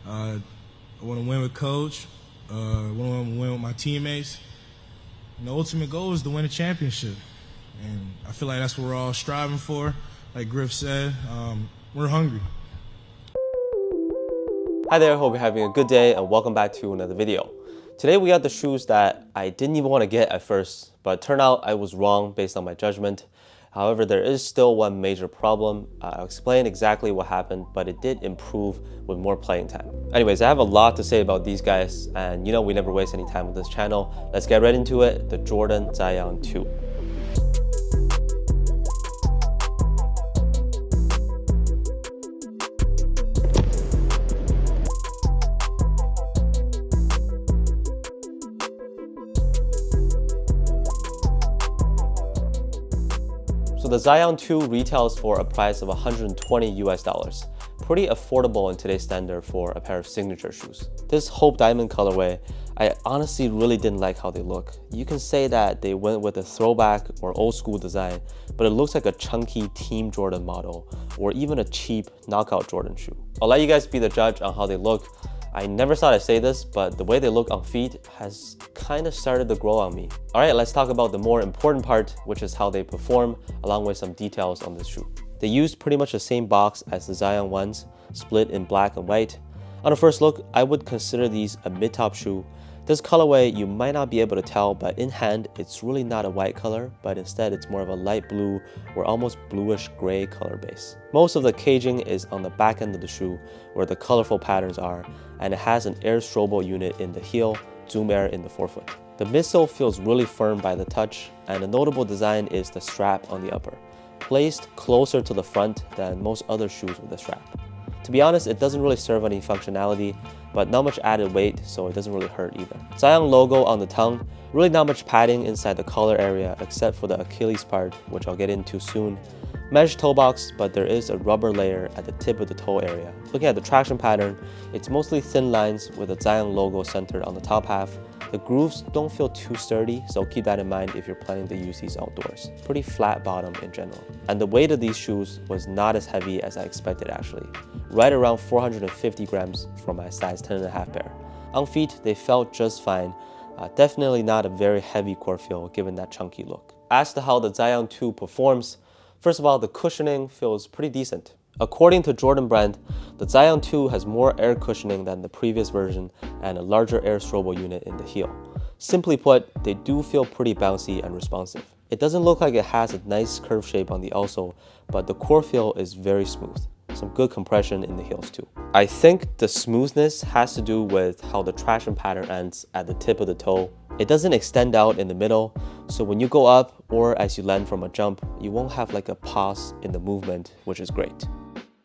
I want to win with coach. I want to win with my teammates. And the ultimate goal is to win a championship. And I feel like that's what we're all striving for. Like Griff said, we're hungry. Hi there, hope you're having a good day and welcome back to another video. Today we got the shoes that I didn't even want to get at first, but it turned out I was wrong based on my judgment. However, there is still one major problem. I'll explain exactly what happened, but it did improve with more playing time. Anyways, I have a lot to say about these guys, and you know we never waste any time with this channel. Let's get right into it, the Jordan Zion 2. So the Zion 2 retails for a price of $120 US. Pretty affordable in today's standard for a pair of signature shoes. This Hope Diamond colorway, I honestly really didn't like how they look. You can say that they went with a throwback or old school design, but it looks like a chunky Team Jordan model or even a cheap knockout Jordan shoe. I'll let you guys be the judge on how they look. I never thought I'd say this, but the way they look on feet has kind of started to grow on me. All right, let's talk about the more important part, which is how they perform, along with some details on this shoe. They used pretty much the same box as the Zion ones, split in black and white. On a first look, I would consider these a mid-top shoe. This colorway, you might not be able to tell, but in hand, it's really not a white color, but instead it's more of a light blue or almost bluish gray color base. Most of the caging is on the back end of the shoe where the colorful patterns are, and it has an air strobo unit in the heel, Zoom Air in the forefoot. The midsole feels really firm by the touch, and a notable design is the strap on the upper, placed closer to the front than most other shoes with a strap. To be honest, it doesn't really serve any functionality, but not much added weight, so it doesn't really hurt either. Zion logo on the tongue, really not much padding inside the collar area except for the Achilles part, which I'll get into soon. Mesh toe box, but there is a rubber layer at the tip of the toe area. Looking at the traction pattern, it's mostly thin lines with the Zion logo centered on the top half. The grooves don't feel too sturdy, so keep that in mind if you're planning to use these outdoors. Pretty flat bottom in general. And the weight of these shoes was not as heavy as I expected actually. Right around 450 grams for my size 10.5 pair. On feet, they felt just fine. Definitely not a very heavy core feel given that chunky look. As to how the Zion 2 performs, first of all, the cushioning feels pretty decent. According to Jordan Brand, the Zion 2 has more air cushioning than the previous version and a larger air strobo unit in the heel. Simply put, they do feel pretty bouncy and responsive. It doesn't look like it has a nice curve shape on the outsole, but the core feel is very smooth. Some good compression in the heels too. I think the smoothness has to do with how the traction pattern ends at the tip of the toe. It doesn't extend out in the middle, so when you go up or as you land from a jump, you won't have like a pause in the movement, which is great.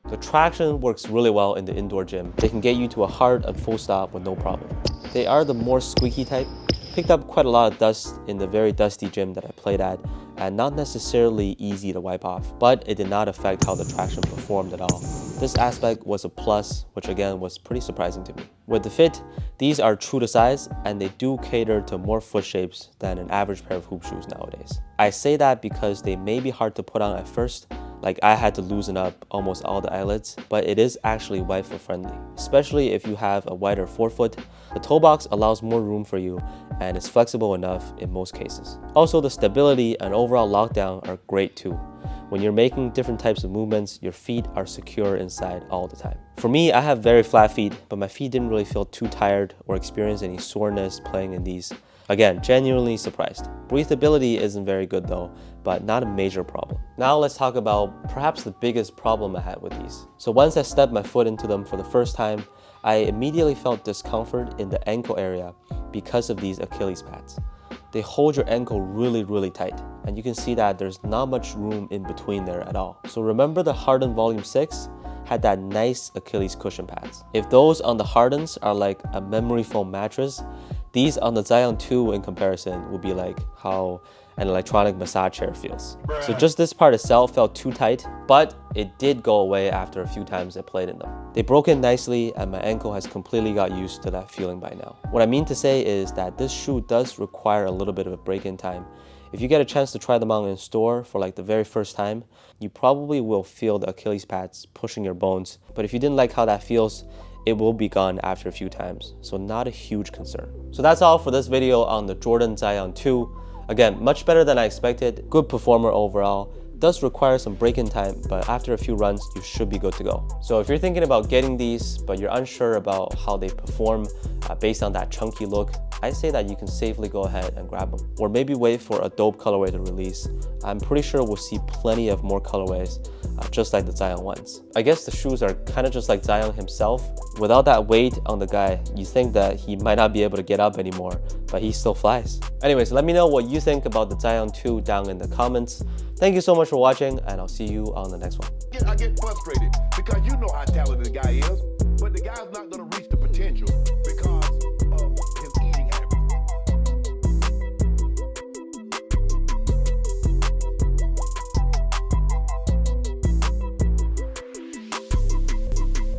The traction works really well in the indoor gym. They can get you to a hard and full stop with no problem. They are the more squeaky type. Picked up quite a lot of dust in the very dusty gym that I played at, and not necessarily easy to wipe off, but it did not affect how the traction performed at all. This aspect was a plus, which again was pretty surprising to me. With the fit, these are true to size, and they do cater to more foot shapes than an average pair of hoop shoes nowadays. I say that because they may be hard to put on at first, like I had to loosen up almost all the eyelets, but it is actually wide foot friendly, especially if you have a wider forefoot. The toe box allows more room for you and is flexible enough in most cases. Also, the stability and overall lockdown are great too. When you're making different types of movements, your feet are secure inside all the time. For me, I have very flat feet, but my feet didn't really feel too tired or experience any soreness playing in these. Again, genuinely surprised. Breathability isn't very good though, but not a major problem. Now let's talk about perhaps the biggest problem I had with these. So once I stepped my foot into them for the first time, I immediately felt discomfort in the ankle area because of these Achilles pads. They hold your ankle really tight, and you can see that there's not much room in between there at all. So remember the Harden Volume 6 had that nice Achilles cushion pads. If those on the Hardens are like a memory foam mattress, these on the Zion 2 in comparison would be like how an electronic massage chair feels. So just this part itself felt too tight, but it did go away after a few times I played in them. They broke in nicely and my ankle has completely got used to that feeling by now. What I mean to say is that this shoe does require a little bit of a break-in time. If you get a chance to try them out in store for like the very first time, you probably will feel the Achilles pads pushing your bones. But if you didn't like how that feels, it will be gone after a few times, so not a huge concern. So that's all for this video on the Jordan Zion 2. Again, much better than I expected, good performer overall. Does require some break-in time, but after a few runs, you should be good to go. So if you're thinking about getting these, but you're unsure about how they perform based on that chunky look, I say that you can safely go ahead and grab them. Or maybe wait for a dope colorway to release. I'm pretty sure we'll see plenty of more colorways, just like the Zion ones. I guess the shoes are kind of just like Zion himself. Without that weight on the guy, you think that he might not be able to get up anymore, but he still flies. Anyways, let me know what you think about the Zion 2 down in the comments. Thank you so much for watching, and I'll see you on the next one. I get frustrated because you know how talented the guy is.